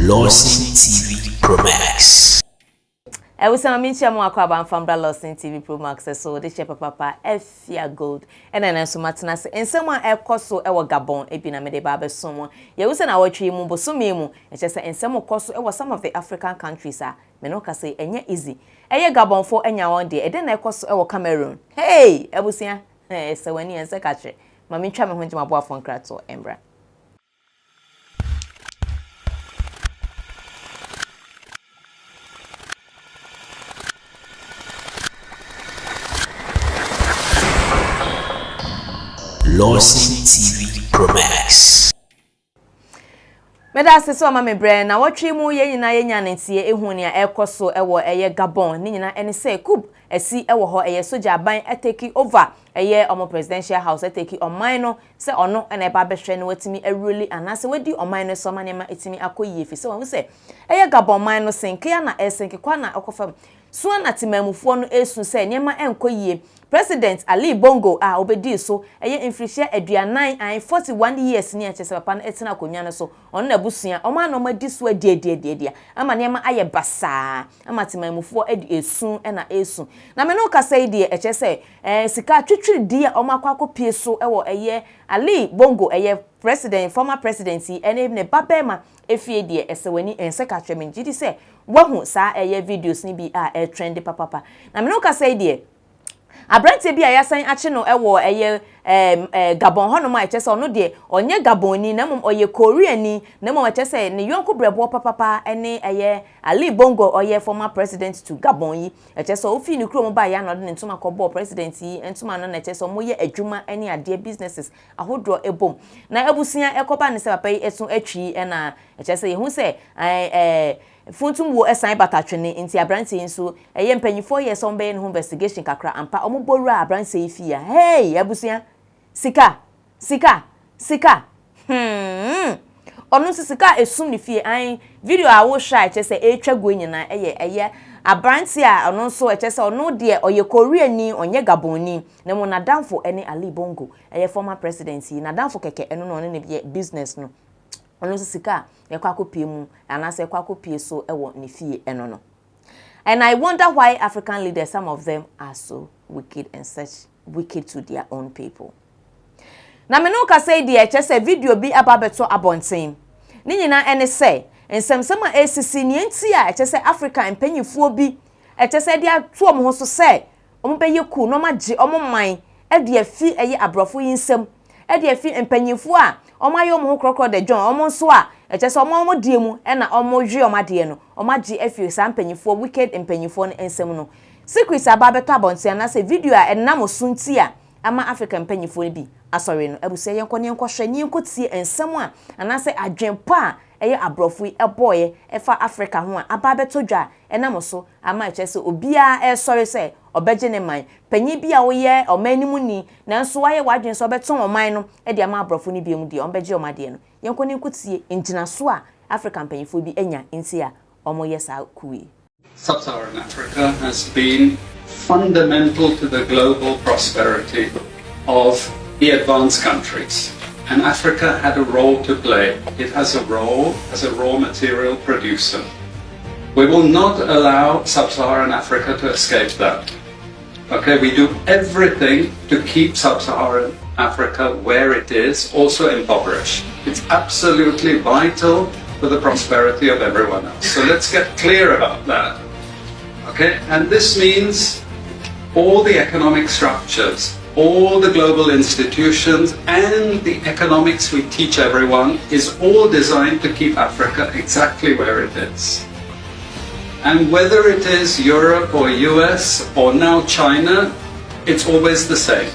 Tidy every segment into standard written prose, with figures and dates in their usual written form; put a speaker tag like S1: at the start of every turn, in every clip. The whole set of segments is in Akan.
S1: LORDSON TV Pro Max.
S2: I was saying, I'm from LORDSON TV Pro Max. So this year, Papa, F Gold, and then so much. And someone I cost so our Gabon, a been a made barber someone. You was an hour tree mumbo so memo, and just and some cost so some of the African countries are Menoka say, and yet easy. A year Gabon for any one day, and then I cost our Cameroon. Hey, I was saying, so when you answer catch it, Mammy Chama went to my boy from Krato, Embra.
S1: LORDSON TV Pro Max.
S2: Meda se so ma me bre na wotwe mu ye nyina ye nyanentie ehun ne ekoso ewo eye Gabon ni nyina ene se coup esi ewo ho eye soja aban ateki over eye omo presidential house ateki oman no se ono ene ba behwe ne watimi awruli anase wadi oman no so ma nema etimi akoyie fi se won se eye Gabon man no senke ya na esenke kwa na okofa so na timamufuo no esu se nema enkoyie. President Ali Bongo obedi so eye inflation aduanan 41 years ni achese papa na etina konwa no so on na busua o ma no madi so adie ama nema aye basa ama timamufuo edi esu na esu na me no ka say die echese sika twitwiri die o ma kwakopie so ewo eye Ali Bongo eye president former presidency ene ne babema efie die esewani enseka twemi gidi se wahu sa eye videos ni bi trend papa na me no ka say die Abrante bi ayasan ache no ewo eye Gabon hono ma eche se ono de onye Gaboni na mom oye Koreani na mom eche se ne yonko brebo papa ene eye Ali Bongo oye former president to Gabon yi eche se ofi ni krom ba ya no de ntuma kobo president yi ntuma no na eche se moye adwuma ene ade businesses ahodro ebom na ebusia ekoba ne se papa yi esun atwi na eche se yehu se funtum wo esan batatwene nti Abrante nso eye mpanyifo ye so mbe no investigation kakra ampa omobora Abrante ifia hey abusia sika onu sika esum ni fie an video a wo hwa chese etwa gonyina eye Abrante a onu so chese onu de oye Koreani onye Gaboni na mo nadamfo ene Ali Bongo eye former president yi nadamfo keke eno no ne business no onu sika yakwakopie mu anase yakwakopie so ewo ne fie eno no. And I wonder why African leaders, some of them are so wicked and such wicked to their own people. Na me no ka say die chese video bi ababeto abonten ni nyina ene say ensemsema ACC ni enti a chese Africa empanyifuo bi chese dia to omo so say omo beye ku no magye omo man de afi eye abrofo yinsem de afi empanyifuo a omo ayo omo krokro de John omo so a chese omo die mu na omo hwe omo de no omo agye afi sa empanyifuo wicked empanyifuo no ensem no. Secrete ababeto abonten na say video a enam sunti a ama African empanyifuo bi asori no ebuse yenko ne yenko hwe ne yenko tie ensem a anase adwempa eye abrofo eboye efa Africa ho a ababeto dwa enam so ama echese obia sorry say obeje ne man panyi bia wo ye omanimu ni nanso waye wadwen so obeton oman no e de ama abrofo ni biemu de ombeje omade no yenko ne yenko tie engina so a African panyifo bi enya nti a omoye sa kuwi.
S3: Sub-Saharan Africa has been fundamental to the global prosperity of the advanced countries. And Africa had a role to play. It has a role as a raw material producer. We will not allow Sub-Saharan Africa to escape that. Okay, we do everything to keep Sub-Saharan Africa where it is, also impoverished. It's absolutely vital for the prosperity of everyone else. So let's get clear about that. Okay, and this means all the economic structures, all the global institutions, and the economics we teach everyone is all designed to keep Africa exactly where it is. And whether it is Europe or US or now China, it's always the same.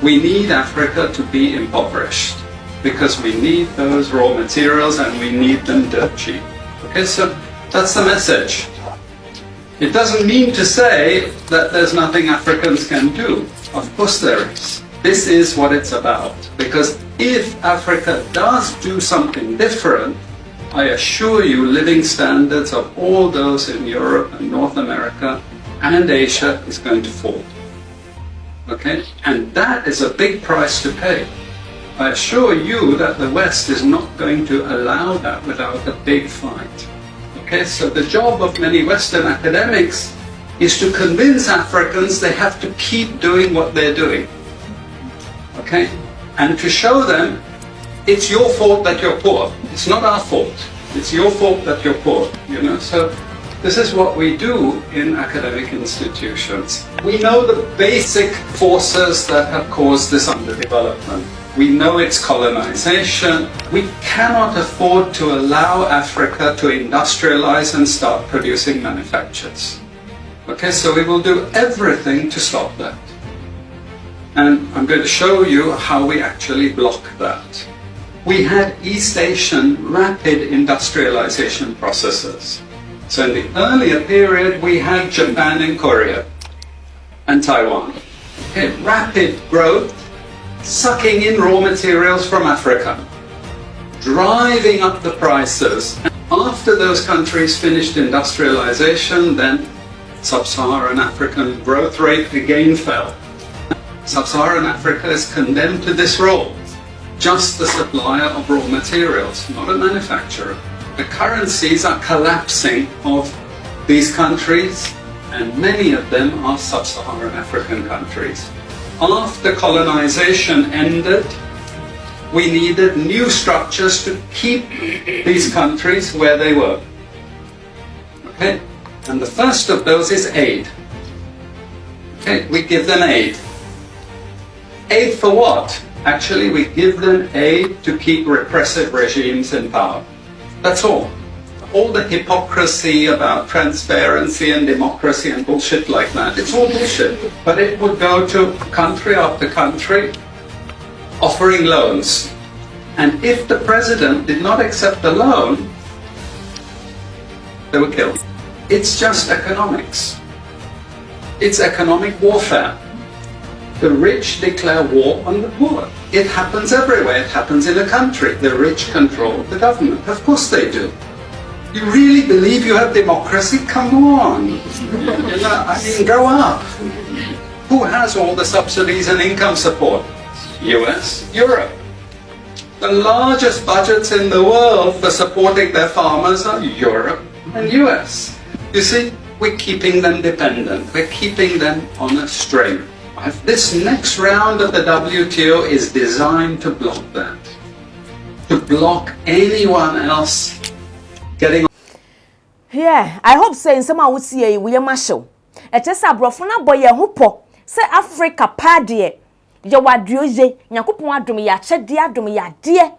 S3: We need Africa to be impoverished because we need those raw materials and we need them dirt cheap. Okay, so that's the message. It doesn't mean to say that there's nothing Africans can do. Of course there is. This is what it's about. Because if Africa does do something different, I assure you living standards of all those in Europe and North America and Asia is going to fall. Okay? And that is a big price to pay. I assure you that the West is not going to allow that without a big fight. Okay, so the job of many Western academics is to convince Africans they have to keep doing what they're doing. Okay, and to show them it's your fault that you're poor. It's not our fault. It's your fault that you're poor. You know, so this is what we do in academic institutions. We know the basic forces that have caused this underdevelopment. We know it's colonization. We cannot afford to allow Africa to industrialize and start producing manufactures. Okay, so we will do everything to stop that. And I'm going to show you how we actually block that. We had East Asian rapid industrialization processes. So in the earlier period, we had Japan and Korea and Taiwan. Okay, rapid growth, sucking in raw materials from Africa, driving up the prices. And after those countries finished industrialization, then Sub-Saharan African growth rate again fell. Sub-Saharan Africa is condemned to this role, just the supplier of raw materials, not a manufacturer. The currencies are collapsing of these countries, and many of them are Sub-Saharan African countries. After colonization ended, we needed new structures to keep these countries where they were. Okay? And the first of those is aid. Okay? We give them aid. Aid for what? Actually, we give them aid to keep repressive regimes in power. That's all. All the hypocrisy about transparency and democracy and bullshit like that, it's all bullshit. But it would go to country after country offering loans. And if the president did not accept the loan, they were killed. It's just economics. It's economic warfare. The rich declare war on the poor. It happens everywhere. It happens in a country. The rich control the government. Of course they do. You really believe you have democracy? Come on. I mean, grow up. Who has all the subsidies and income support? US, Europe. The largest budgets in the world for supporting their farmers are Europe and US. You see, we're keeping them dependent. We're keeping them on a string. This next round of the WTO is designed to block that. To block anyone else getting.
S2: Yeah, I hope say in some I would see we are marshal. A chesa brofuna boy a hoopo. Say Africa padie. Ya wadioje, Nyankopon adom ya chede adom ya de.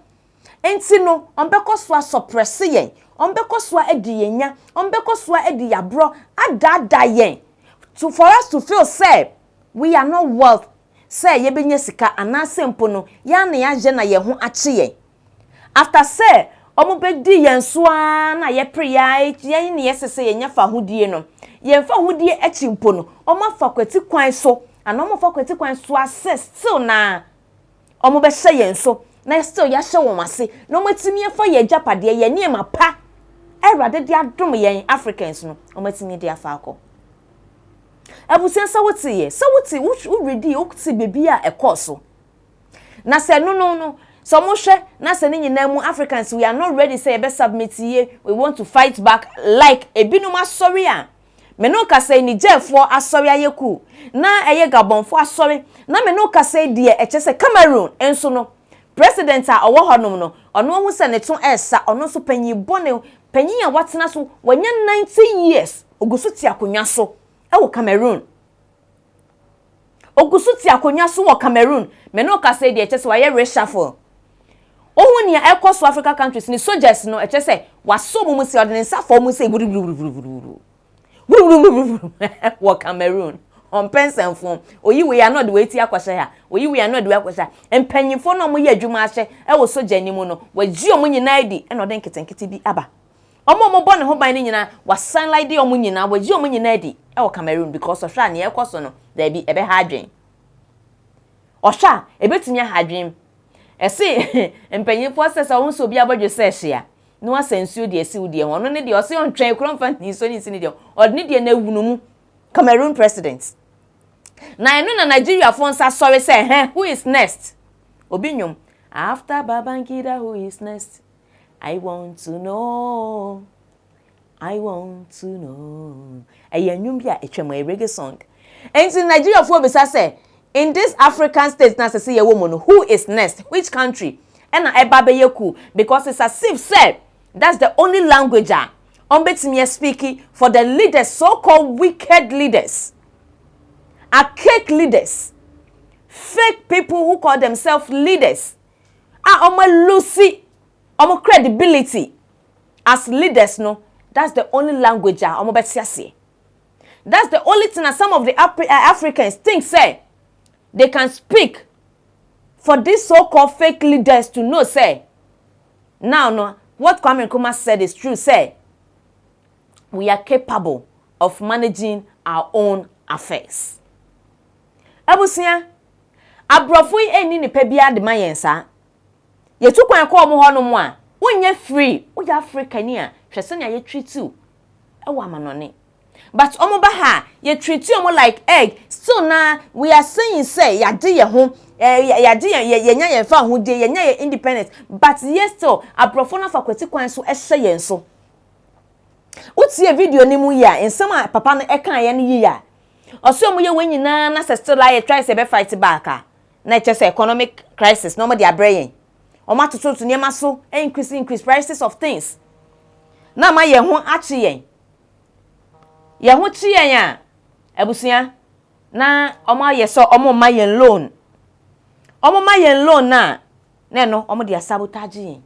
S2: Enti no, ombeko so suppress yen. Ombeko so edi yenya, ombeko so edi ya bro, adada yen. To for us to feel say we are not wealth. Say ye benye sika anase mpo no, ya na ya je na ye ho ache yen. After say omo bedi yen so na ye pre ya ye ne yesese ye nya fa hodie no. Ye fa hodie echi mpo no, omo fa kwati kwan so. And no more kweti kwan so assess still na omo be hye yen so na still ya hye won ase no matimi fa ye japade ye ne ma pa erade de adom yen Africans no omatimi de afa akọ abusen sa woti ye sa woti wo ready o ti bebi a ekoso na se no so mo hwe na se ne nyina mu Africans we are not ready say be submit ye we want to fight back like ebinum asori a meno ka say ni jefo asori ayeku na eye gabonfo asori na meno ka say de eche se Cameroon enso no president a owo honom no ono hu se ne ton esa ono so panyi bone panyi a watena so wanya 19 years ogusu ti akonwa so e wo Cameroon ogusu ti akonwa so wo Cameroon meno ka say de eche se waye reshuffle ohun ni e so Africa countries ni soldiers no eche se waso mu se ordinance for mu se guru wo Cameroon on pension form oyi we are not the way ti akwasha ya oyi we are not the way akwasha empanyifo no mo ye adwuma ahye e wo soja ni mu no wagi omo nyina edi e no den ketenkete bi aba omo bo ne ho ban ni nyina wa sunlight omo nyina wagi omo nyina edi e wo Cameroon because ohwa na ye kwaso no da bi ebe ha adwen ohwa ebetumi ha adwen ese empanyifo sesa won so bi abodwe se hia no asensuo de esi wudie ho no ne de ose on twen krom fan ni so ni sini de odne de na wunu mu Cameroon president na eno na Nigeria fonsa sorry say who is next obinyum After Babangida, who is next? I want to know. I want to know. A reggae song. And in Nigeria, for say, in this African state, na say a woman who is next, which country? And na ebabeyeku, because it's as if said that's the only language on speaking for the leaders, so-called wicked leaders, archaic leaders, fake people who call themselves leaders. Lucy, credibility as leaders, no. That's the only language that's the only thing that some of the Africans think say they can speak for these so-called fake leaders to know say. Now, no, what Kwame Nkrumah said is true, say we are capable of managing our own affairs. Abusia, abrofui eni ni pebia de mayensa. Ye tu kwan ko mo hono mo a, wonye free, wo ya Africa ni a, hwese na ye treat you. E wa manone. But omo ba ha, ye treat you like egg. So now we are saying say ya de ye ho, ya de ye nya ye fa ho de, ye nya ye independent. But yes so, abrofo na fa kwati kwan so ehye ye so. Utie video ni mu ya, ensem a papa no ekan ye no yi ya. Oso mu ye wanyina na se still like try se be fight back na che se economic crisis no mo de abrayen. O ma tutu niema so increase prices of things. Na ma ye ho achi yen. Ye ho chi yen a abusia na o ma ye so o mo ma yen loan. O mo ma yen loan na no o mo de sabotage yen.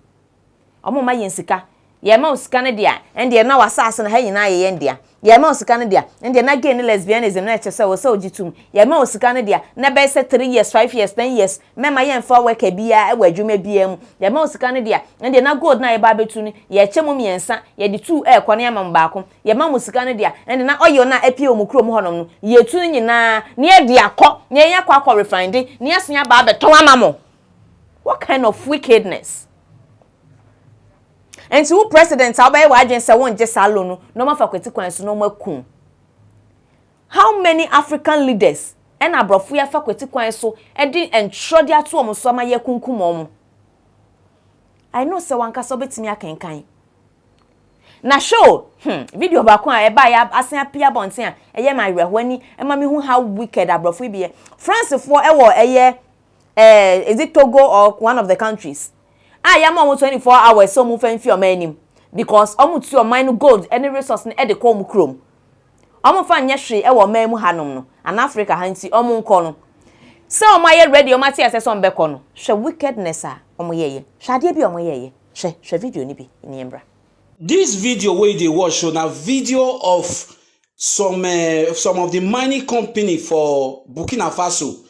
S2: O mo ma yen sika. Ye ma usika ne dia ende na wasase na ha nyina ye ndia. Ye ma usika ne dia ende na gay ne lesbianism na chese wo se ogitum. Ye ma usika ne dia na be se 3 years 5 years 10 years mema ye mfa work bia e wadwuma bia mu. Ye ma usika ne dia ende na gold na ye ba betu ni ye chemu miensa ye di 2 e kwone ama mbaako. Ye ma usika ne dia ende na oyo na apie omukrom honom no ye tu nyina ne ye dia kọ ne ye akọ refined ne asenya ba beton amamo. What kind of wickedness? And so president Albert Wajen say won je salon no ma fakweti kwan so no maku. How many African leaders and abrofu ya fakweti kwan so e di entrode ato om so ma ye kunkum om. I know say wanka so betimi akenkan. Na show video ba ko a e ba ya asen apia bonten a e ye ma rehwani e ma me hu how wicked abrofu bi ye. France for e wo e ye is it Togo or one of the countries? I am almost 24 hours so move and fear manim because almost your mind gold any resource in the com chrome. Almost fan yeshri ewa memu hanum no and Africa hansi omun kono. So my ready o mati access on bekono. She wickedness omoyeye. Shade bi omoyeye. She video ni bi in embra.
S4: This video where they watch show na video of some of the mining company for Burkina Faso.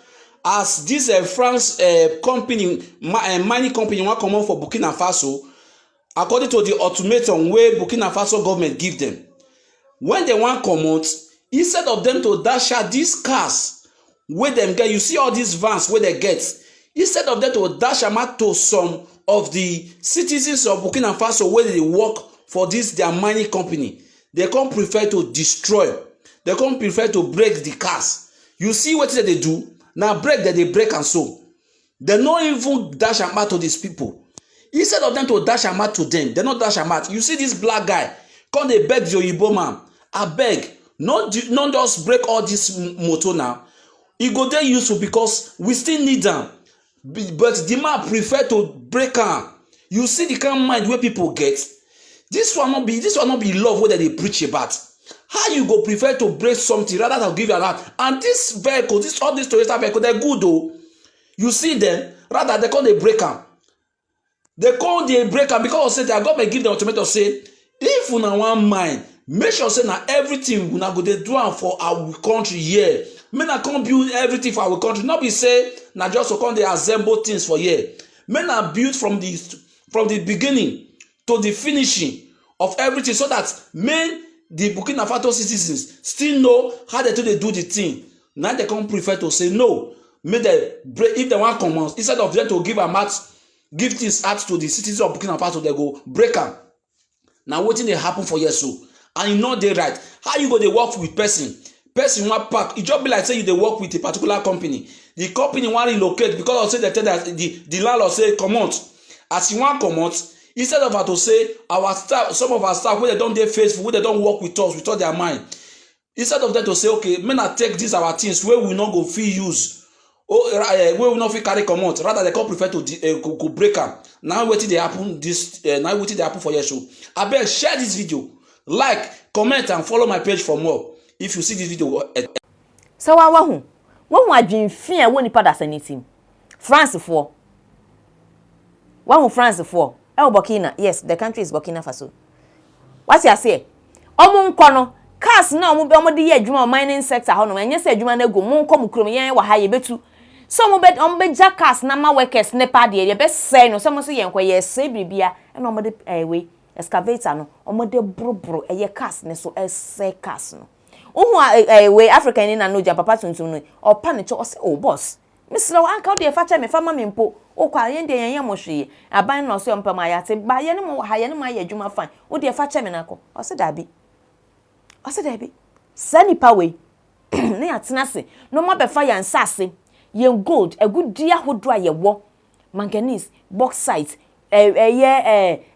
S4: As this France mining company want come on for Burkina Faso, according to the ultimatum where Burkina Faso government give them, when they want come out, instead of them to dash out these cars where them get, you see all these vans where they get, instead of them to dash them out to some of the citizens of Burkina Faso where they work for this their mining company, they come prefer to destroy, they come prefer to break the cars. You see what they do? Now break that they break and so. They not even dash a mat to these people. Instead of them to dash a mat to them, they not dash a mat. You see this black guy, come they beg the Oyibo man. I beg, not just break all this motor now. It go there useful because we still need them. But the man prefer to break them. You see the kind of mind where people get. This will not be love what they preach about. How you go prefer to break something rather than give you an out? And this vehicle, all these Toyota vehicle, they're good though. You see them, rather they call they break them. They call they break them because say their government give the ultimatum say, if you na one mind, make sure say na everything we na go dey do for our country here. May na come build everything for our country. Not be say na just to come they assemble things for here. May na build from the beginning to the finishing of everything so that men the Burkina Faso citizens still know how they do the thing. Now they come prefer to say no. May they break if they want come on. Instead of them to give this out to the citizens of Burkina Faso, they go break them. Now what thing they happen for years so? And you know they right. How you go they work with person? person wan pack, e just be like say you dey work with a particular company. The company wan relocate because of say they tell that the landlord say comot. As you wan comot, instead of her to say our staff, some of our staff wey dem don dey faithful, wey dem don work with us their mind, instead of them to say okay, make na take this our things wey we no go fit use, wey we no fit carry comot, rather they come prefer to go break am. Now wetin dey happen now wetin dey happen for your show. Abeg share this video, like, comment and follow my page for more if you see this video.
S2: So wahu adwinfin a woni pada sanitim France for wahu France for Burkina. Yes, the country is Burkina Faso. What you say? Omo nko no cars na omo de ye adwuma mining sector ho no enye se adwuma na go mo nko mu krom yen wa ha ye betu. So omo be jackass na ma workers ne pa de ye be say no so mo so ye nko ye say bibia na omo de we excavator no omo de brobro eye cars ne so say cars no. We African in no ja papa tuntum no o pa ne cho o say oh boss misra wa anka de fa cha me fa ma me mpo o kwa yen de yen mo hwe aban no so mpam ayate ba ye ne mo ha ye ne ma ye adwuma fan o de fa cha me na ko o say dabi sani pawe ne atena se no ma be fa yan sase yen gold agudia hodo ayewo manganese bauxite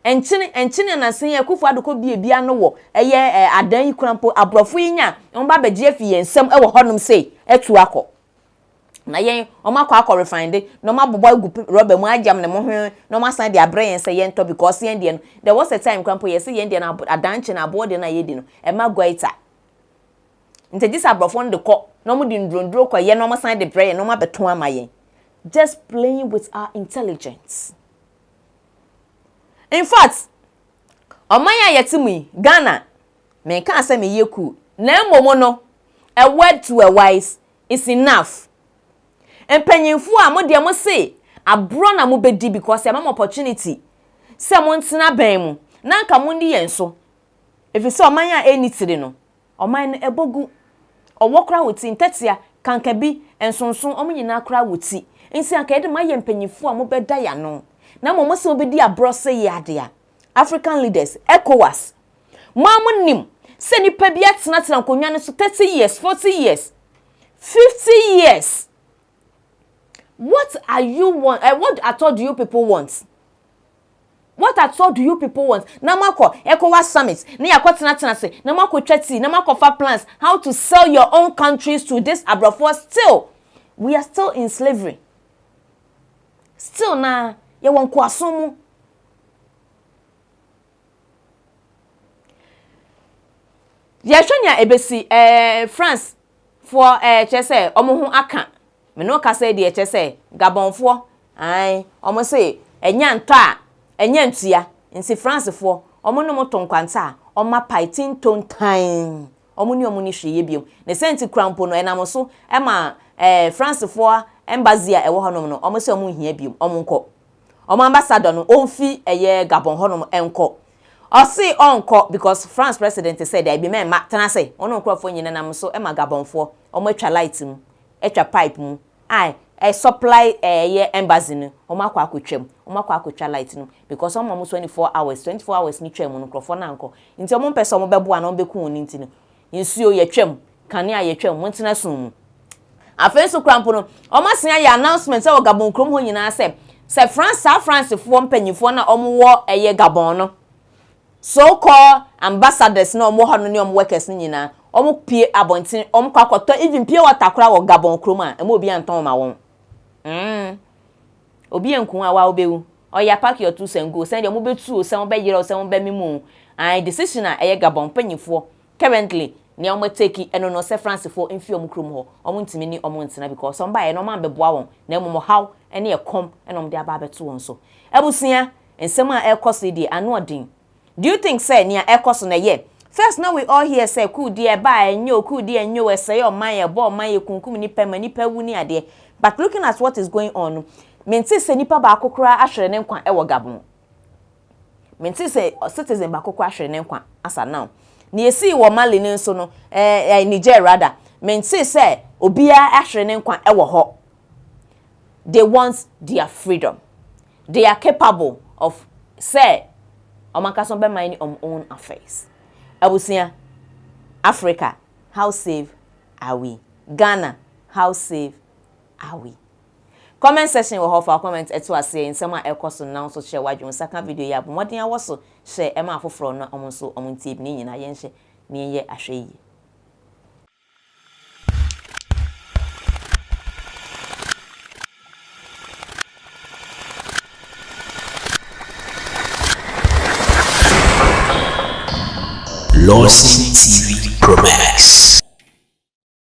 S2: enchine na sen ye kufu adoko bia no wo adan yi krampo abrofo yinya on ba beje afi yensem wo honum sei etu akọ na yen o ma akọ refine no ma bobo agu rubber mu ajam ne mo hwe no ma san de abre yen se yen to because yen de no there was a time krampo ye se yen de na adanche na board na yedi no e ma goita nte dis abrofo de kọ no mu di ndrondro kọ ye no ma san de bre no ma beton ama yen just playing with our intelligence. In fact, omanya yetimu Ghana me kan say me yeku na momo no a word to a wise is enough. Empanyinfu a mo de mo say abro na mo bedi because e ma opportunity say mo ntena ban mu na nka mo ndi yenso if you say omanya enitire no oman no ebogu owokra woti ntetia kanka bi ensonson omnyina kra woti nsi anka e de ma ye empanyinfu a mo beda ya no na mo se obedi abro say yadea African leaders ECOWAS mamu nim se nipa bi atena tena konwa ne so 30 years 40 years 50 years. What are you want? What at all do you people want? What at all do you people want? Na mako ECOWAS summit na yakotena se na mako twati na mako fa plans how to sell your own countries to this abrofo. Still we are still in slavery. Still na ye won ko asomu. Ye hwanya ebesi France for chese omo ho aka me no ka say de chese Gabonfo ai omo say enya nto a enya ntua nsi France for omo no moto nkwanta oma paitin tontan omo ni hweye biom ne senti krampo no enam so e ma France for embassy a ewo honom no omo say omo hia biom omo nko omo ambassador no onfi Gabon honom enko o see onko because France president said I be men ma tana say ono krofo nyina nam so e ma Gabonfo omo atwa light mu atwa pipe mu ai supply embassy no omo akwa akotwam omo akwa akotwa light no because omo 24 hours ni twam no krofo na nko nti omo pese omo bebo ana omo beku oni nti no nsuo ye twam kane a ye twam mo ntena so mu afenso krampo no omo sen ya announcement say o Gabon krom ho nyina say France fo mpanyifo na omo wo Gabon no so called ambassadors no omo hanu ni omo workers nyina omo pie abontin omo kwakoto even pie watakora wo Gabon krom a emo obi anton ma won obi enkun a wa obewu oya pack your two and go send omo betu o se omo be yire o se omo be mimu and decision a Gabon panyifo currently ni omo take eno no se France fo mfi omo krom ho omo ntimi ni omo ntina because omo ba ye no man beboa won na emo how ene ekom eno omo de aba beto won so ebusia ensem a ekoso di anodin. Do you think say near echoes on a year? First now we all hear say cool dear buy and cool dear and you say oh my bo my kunkum ni pema ni pewuni ade. But looking at what is going on, menti say nipa ba akokora ahwere ne nkwa ewo Gabon. Menti say citizen ba akokora ahwere ne nkwa asa now. Ni esi wo Mali ne so no Niger rather. Menti say obia ahwere ne nkwa ewo ho. They want their freedom. They are capable of say Omakason be mind own affairs. Abusia Africa, how safe are we? Ghana, how safe are we? Comment section will offer comment eto ase nsema ekoso now so share wadwon saka video ya bomodin awoso share ema afoforo no omonso omontie bi ni nyina ye nhye ni ye ahwe yi.
S1: LORDSON TV Pro Max.